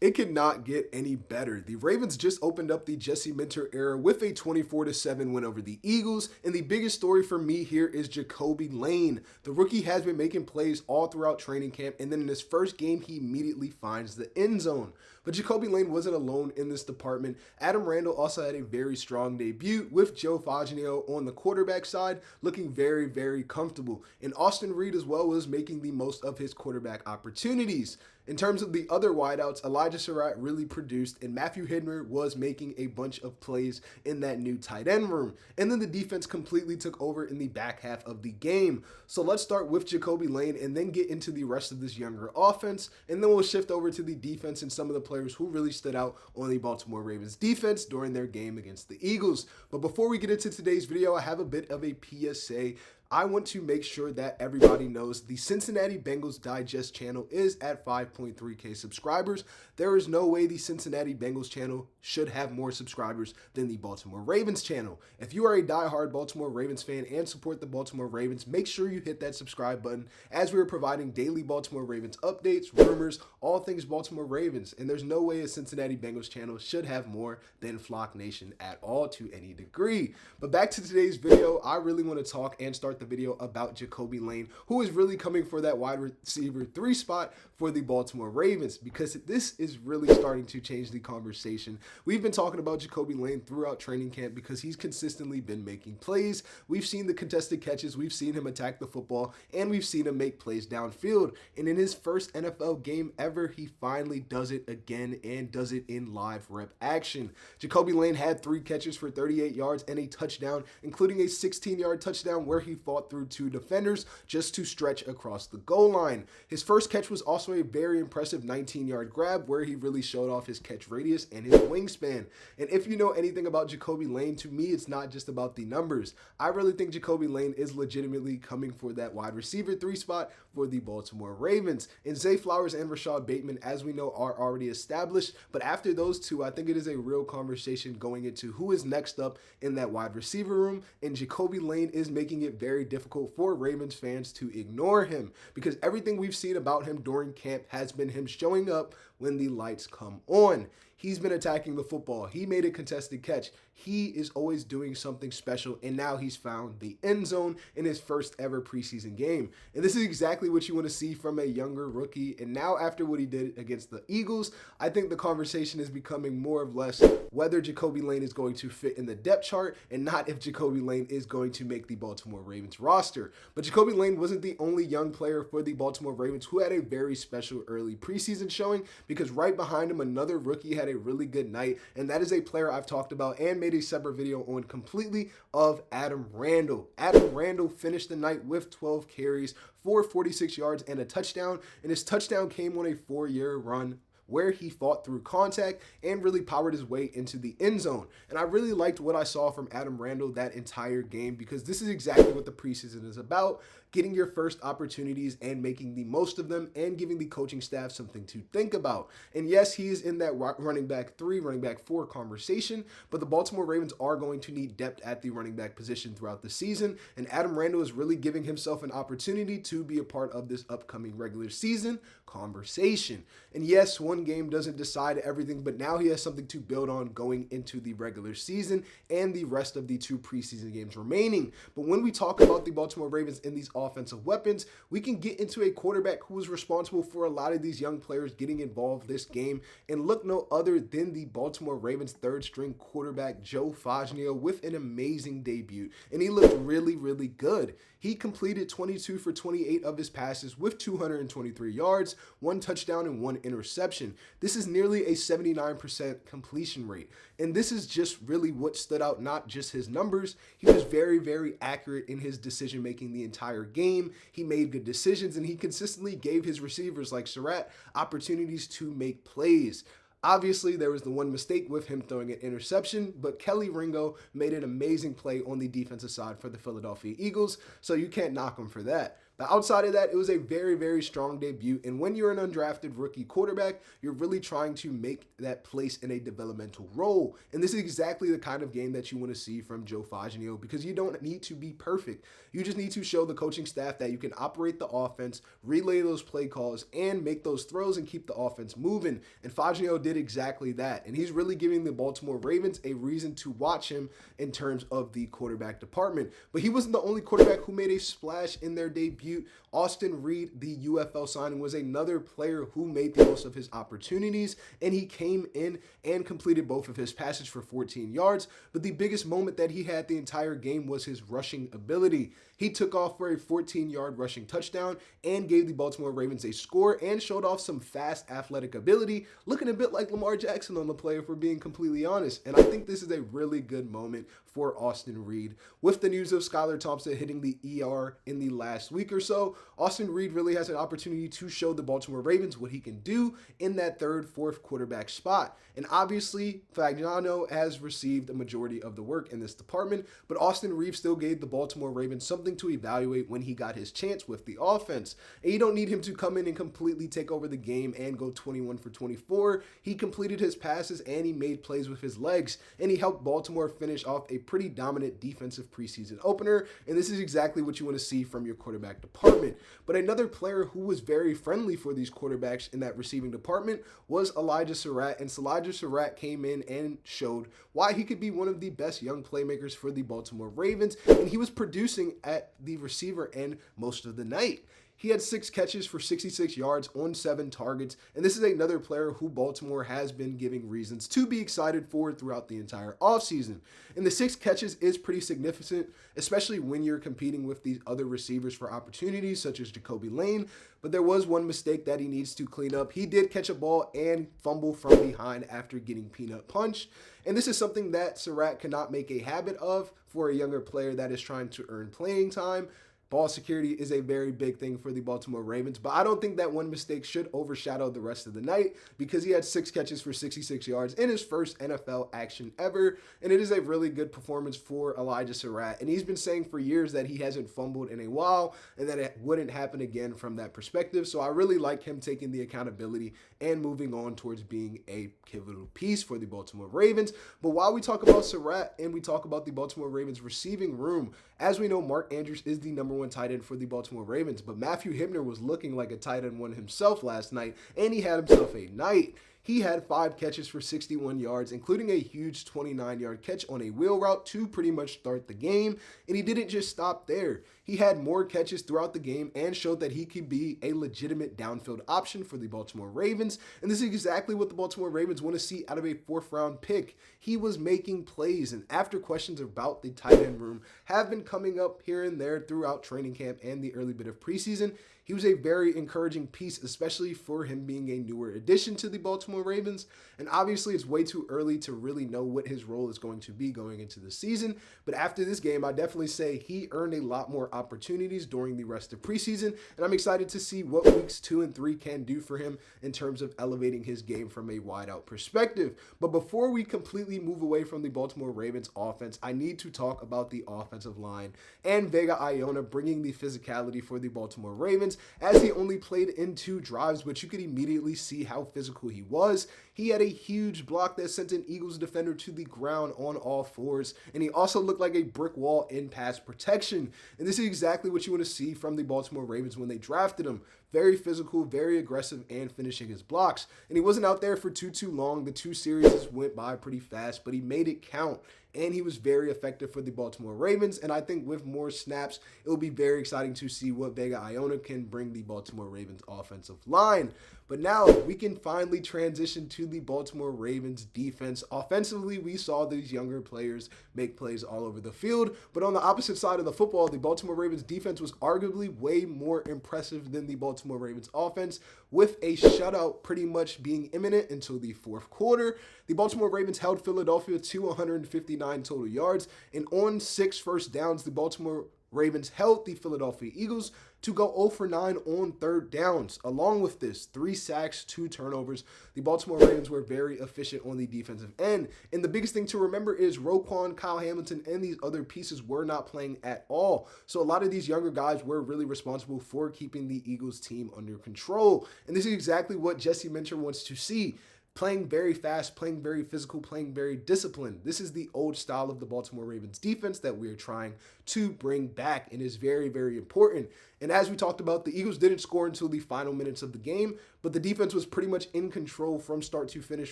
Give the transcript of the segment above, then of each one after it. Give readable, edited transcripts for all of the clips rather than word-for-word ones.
It could not get any better. The Ravens just opened up the Jesse Minter era with a 24-7 win over the Eagles, and the biggest story for me here is Jacobe Lane. The rookie has been making plays all throughout training camp, and then in his first game, he immediately finds the end zone. But Jacobe Lane wasn't alone in this department. Adam Randall also had a very strong debut with Joe Fagnano on the quarterback side, looking very, very comfortable. And Austin Reed as well was making the most of his quarterback opportunities. In terms of the other wideouts, Elijah Surratt really produced, and Matthew Hidmer was making a bunch of plays in that new tight end room. And then the defense completely took over in the back half of the game. So let's start with Jacobe Lane and then get into the rest of this younger offense. And then we'll shift over to the defense and some of the players who really stood out on the Baltimore Ravens defense during their game against the Eagles. But before we get into today's video, I have a bit of a PSA. I want to make sure that everybody knows the Cincinnati Bengals Digest channel is at 5.3K subscribers. There is no way the Cincinnati Bengals channel should have more subscribers than the Baltimore Ravens channel. If you are a diehard Baltimore Ravens fan and support the Baltimore Ravens, make sure you hit that subscribe button, as we are providing daily Baltimore Ravens updates, rumors, all things Baltimore Ravens. And there's no way a Cincinnati Bengals channel should have more than Flock Nation at all to any degree. But back to today's video, I really want to talk and start the video about Jacobe Lane, who is really coming for that wide receiver 3 spot for the Baltimore Ravens, because this is really starting to change the conversation. We've been talking about Jacobe Lane throughout training camp because he's consistently been making plays. We've seen the contested catches, we've seen him attack the football, and we've seen him make plays downfield. And in his first NFL game ever, he finally does it again and does it in live rep action. Jacobe Lane had 3 catches for 38 yards and a touchdown, including a 16-yard touchdown where he fought through 2 defenders just to stretch across the goal line. His first catch was also a very impressive 19-yard grab where he really showed off his catch radius and his wingspan. And if you know anything about Jacobe Lane, to me, it's not just about the numbers. I really think Jacobe Lane is legitimately coming for that wide receiver 3 spot for the Baltimore Ravens. And Zay Flowers and Rashad Bateman, as we know, are already established. But after those two, I think it is a real conversation going into who is next up in that wide receiver room. And Jacobe Lane is making it very difficult for Ravens fans to ignore him, because everything we've seen about him during camp has been him showing up when the lights come on. He's been attacking the football. He made a contested catch. He is always doing something special, and now he's found the end zone in his first ever preseason game. And this is exactly what you want to see from a younger rookie. And now after what he did against the Eagles, I think the conversation is becoming more or less whether Jacobe Lane is going to fit in the depth chart and not if Jacobe Lane is going to make the Baltimore Ravens roster. But Jacobe Lane wasn't the only young player for the Baltimore Ravens who had a very special early preseason showing, because right behind him, another rookie had a really good night, and that is a player I've talked about and made a separate video on completely, of Adam Randall. Adam Randall finished the night with 12 carries for 46 yards and a touchdown, and his touchdown came on a 4-year run where he fought through contact and really powered his way into the end zone. And I really liked what I saw from Adam Randall that entire game, because this is exactly what the preseason is about: getting your first opportunities and making the most of them and giving the coaching staff something to think about. And yes, he is in that running back 3, running back 4 conversation, but the Baltimore Ravens are going to need depth at the running back position throughout the season, and Adam Randall is really giving himself an opportunity to be a part of this upcoming regular season conversation. And yes, one game doesn't decide everything, but now he has something to build on going into the regular season and the rest of the 2 preseason games remaining. But when we talk about the Baltimore Ravens and these offensive weapons, we can get into a quarterback who was responsible for a lot of these young players getting involved this game, and look no other than the Baltimore Ravens 3rd-string quarterback Joe Fagnano with an amazing debut, and he looked really, really good. He completed 22 for 28 of his passes with 223 yards, 1 touchdown, and 1 interception. This is nearly a 79% completion rate. And this is just really what stood out, not just his numbers. He was very, very accurate in his decision making the entire game. He made good decisions, and he consistently gave his receivers like Surratt opportunities to make plays. Obviously, there was the one mistake with him throwing an interception, but Kelly Ringo made an amazing play on the defensive side for the Philadelphia Eagles, so you can't knock him for that. But outside of that, it was a very, very strong debut. And when you're an undrafted rookie quarterback, you're really trying to make that place in a developmental role. And this is exactly the kind of game that you want to see from Joe Fagnano, because you don't need to be perfect. You just need to show the coaching staff that you can operate the offense, relay those play calls, and make those throws and keep the offense moving. And Fagnano did exactly that. And he's really giving the Baltimore Ravens a reason to watch him in terms of the quarterback department. But he wasn't the only quarterback who made a splash in their debut. Austin Reed, the UFL signing, was another player who made the most of his opportunities, and he came in and completed both of his passes for 14 yards. But the biggest moment that he had the entire game was his rushing ability. He took off for a 14-yard rushing touchdown and gave the Baltimore Ravens a score and showed off some fast athletic ability, looking a bit like Lamar Jackson on the play, if we're being completely honest. And I think this is a really good moment for Austin Reed. With the news of Skylar Thompson hitting the ER in the last week or so, Austin Reed really has an opportunity to show the Baltimore Ravens what he can do in that third, fourth quarterback spot. And obviously, Fagnano has received a majority of the work in this department, but Austin Reed still gave the Baltimore Ravens something to evaluate when he got his chance with the offense. And you don't need him to come in and completely take over the game and go 21 for 24. He completed his passes and he made plays with his legs, and he helped Baltimore finish off a pretty dominant defensive preseason opener. And this is exactly what you want to see from your quarterback department. But another player who was very friendly for these quarterbacks in that receiving department was Elijah Surratt. And Elijah Surratt came in and showed why he could be one of the best young playmakers for the Baltimore Ravens. And he was producing at the receiver end most of the night. He had 6 catches for 66 yards on 7 targets, and this is another player who Baltimore has been giving reasons to be excited for throughout the entire offseason. And the 6 catches is pretty significant, especially when you're competing with these other receivers for opportunities, such as Jacobe Lane. But there was one mistake that he needs to clean up. He did catch a ball and fumble from behind after getting peanut punched. And this is something that Surratt cannot make a habit of for a younger player that is trying to earn playing time. Ball security is a very big thing for the Baltimore Ravens, but I don't think that one mistake should overshadow the rest of the night, because he had 6 catches for 66 yards in his first NFL action ever, and it is a really good performance for Elijah Surratt. And he's been saying for years that he hasn't fumbled in a while and that it wouldn't happen again from that perspective. So I really like him taking the accountability and moving on towards being a pivotal piece for the Baltimore Ravens. But while we talk about Surratt and we talk about the Baltimore Ravens receiving room, as we know, Mark Andrews is the number 1 tight end for the Baltimore Ravens, but Matthew Hibner was looking like a tight end 1 himself last night, and he had himself a night. He had 5 catches for 61 yards, including a huge 29-yard catch on a wheel route to pretty much start the game. And he didn't just stop there. He had more catches throughout the game and showed that he could be a legitimate downfield option for the Baltimore Ravens. And this is exactly what the Baltimore Ravens want to see out of a 4th-round pick. He was making plays, and after questions about the tight end room have been coming up here and there throughout training camp and the early bit of preseason, he was a very encouraging piece, especially for him being a newer addition to the Baltimore Ravens. And obviously, it's way too early to really know what his role is going to be going into the season. But after this game, I definitely say he earned a lot more opportunities during the rest of preseason. And I'm excited to see what weeks 2 and 3 can do for him in terms of elevating his game from a wide-out perspective. But before we completely move away from the Baltimore Ravens offense, I need to talk about the offensive line and Vega Iona bringing the physicality for the Baltimore Ravens, as he only played in 2 drives, but you could immediately see how physical he was. He had a huge block that sent an Eagles defender to the ground on all 4s, and he also looked like a brick wall in pass protection. And this is exactly what you want to see from the Baltimore Ravens when they drafted him. Very physical, very aggressive, and finishing his blocks. And he wasn't out there for too long. The 2 series went by pretty fast, but he made it count. And he was very effective for the Baltimore Ravens. And I think with more snaps, it will be very exciting to see what Vega Iona can bring the Baltimore Ravens offensive line. But now we can finally transition to the Baltimore Ravens defense. Offensively, we saw these younger players make plays all over the field. But on the opposite side of the football, the Baltimore Ravens defense was arguably way more impressive than the Baltimore Ravens offense, with a shutout pretty much being imminent until the 4th quarter. The Baltimore Ravens held Philadelphia to 159 total yards, and on 6 first downs, the Baltimore Ravens held the Philadelphia Eagles to go 0 for 9 on third downs. Along with this, 3 sacks, 2 turnovers. The Baltimore Ravens were very efficient on the defensive end. And the biggest thing to remember is Roquan, Kyle Hamilton, and these other pieces were not playing at all. So a lot of these younger guys were really responsible for keeping the Eagles team under control. And this is exactly what Jesse Minter wants to see. Playing very fast, playing very physical, playing very disciplined. This is the old style of the Baltimore Ravens defense that we are trying to bring back and is very, very important. And as we talked about, the Eagles didn't score until the final minutes of the game, but the defense was pretty much in control from start to finish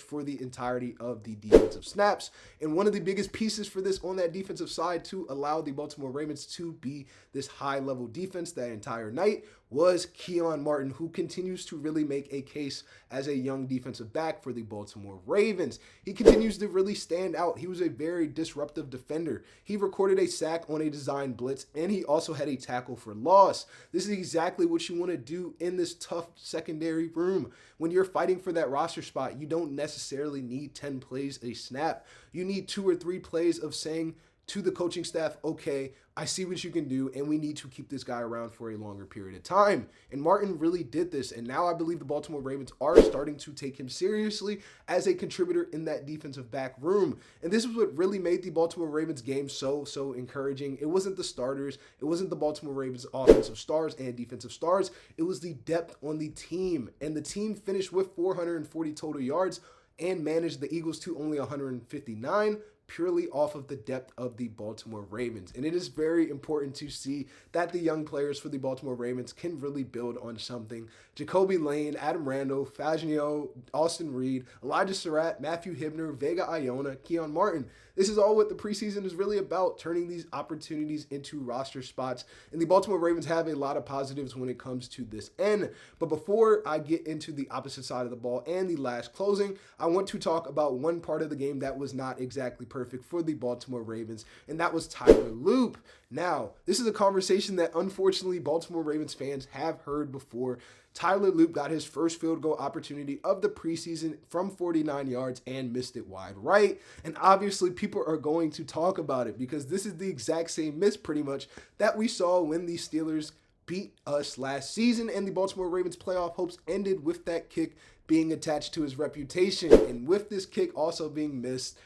for the entirety of the defensive snaps. And one of the biggest pieces for this on that defensive side to allow the Baltimore Ravens to be this high-level defense that entire night was Keon Martin, who continues to really make a case as a young defensive back for the Baltimore Ravens. He continues to really stand out. He was a very disruptive defender. He recorded a sack on a design blitz, and he also had a tackle for loss. This is exactly what you want to do in this tough secondary room. When you're fighting for that roster spot, you don't necessarily need 10 plays a snap. You need 2 or 3 plays of saying to the coaching staff, okay, I see what you can do, and we need to keep this guy around for a longer period of time. And Martin really did this, and now I believe the Baltimore Ravens are starting to take him seriously as a contributor in that defensive back room. And this is what really made the Baltimore Ravens game so encouraging. It wasn't the starters. It wasn't the Baltimore Ravens offensive stars and defensive stars. It was the depth on the team. And the team finished with 440 total yards and managed the Eagles to only 159, purely off of the depth of the Baltimore Ravens. And it is very important to see that the young players for the Baltimore Ravens can really build on something. Jacobe Lane, Adam Randall, Fagnano, Austin Reed, Elijah Surratt, Matthew Hibner, Vega Iona, Keon Martin. This is all what the preseason is really about, turning these opportunities into roster spots. And the Baltimore Ravens have a lot of positives when it comes to this end. But before I get into the opposite side of the ball and the last closing, I want to talk about one part of the game that was not exactly perfect for the Baltimore Ravens, and that was Tyler Loop. Now, this is a conversation that unfortunately Baltimore Ravens fans have heard before. Tyler Loop got his first field goal opportunity of the preseason from 49 yards and missed it wide right. And obviously people are going to talk about it because this is the exact same miss pretty much that we saw when the Steelers beat us last season, and the Baltimore Ravens playoff hopes ended with that kick being attached to his reputation. And with this kick also being missed,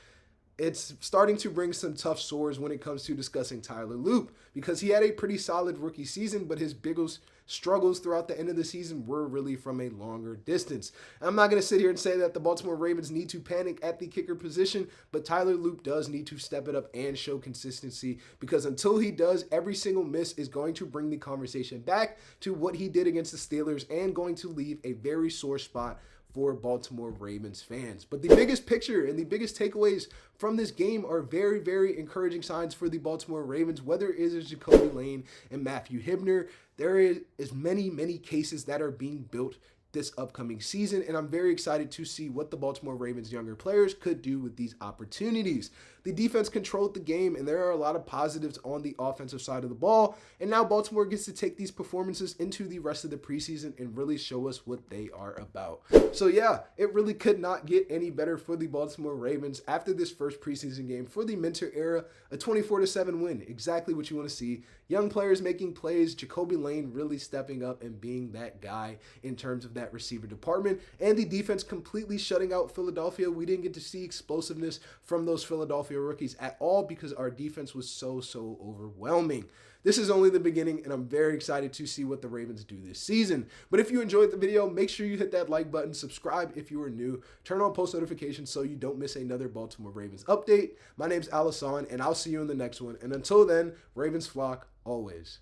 it's starting to bring some tough sores when it comes to discussing Tyler Loop because he had a pretty solid rookie season, but his biggest struggles throughout the end of the season were really from a longer distance. I'm not going to sit here and say that the Baltimore Ravens need to panic at the kicker position, but Tyler Loop does need to step it up and show consistency because until he does, every single miss is going to bring the conversation back to what he did against the Steelers and going to leave a very sore spot for Baltimore Ravens fans. But the biggest picture and the biggest takeaways from this game are very, very encouraging signs for the Baltimore Ravens, whether it is Jacobe Lane and Matthew Hibner. There is many cases that are being built this upcoming season, and I'm very excited to see what the Baltimore Ravens younger players could do with these opportunities. The defense controlled the game, and there are a lot of positives on the offensive side of the ball, and now Baltimore gets to take these performances into the rest of the preseason and really show us what they are about. So yeah, it really could not get any better for the Baltimore Ravens after this first preseason game for the Minter era, a 24-7 win, exactly what you want to see. Young players making plays, Jacobe Lane really stepping up and being that guy in terms of that receiver department, and the defense completely shutting out Philadelphia. We didn't get to see explosiveness from those Philadelphia rookies at all because our defense was so overwhelming. This is only the beginning, and I'm very excited to see what the Ravens do this season. But if you enjoyed the video, make sure you hit that like button, subscribe if you are new, turn on post notifications so you don't miss another Baltimore Ravens update. My name's Alassane, and I'll see you in the next one. And until then, Ravens flock always.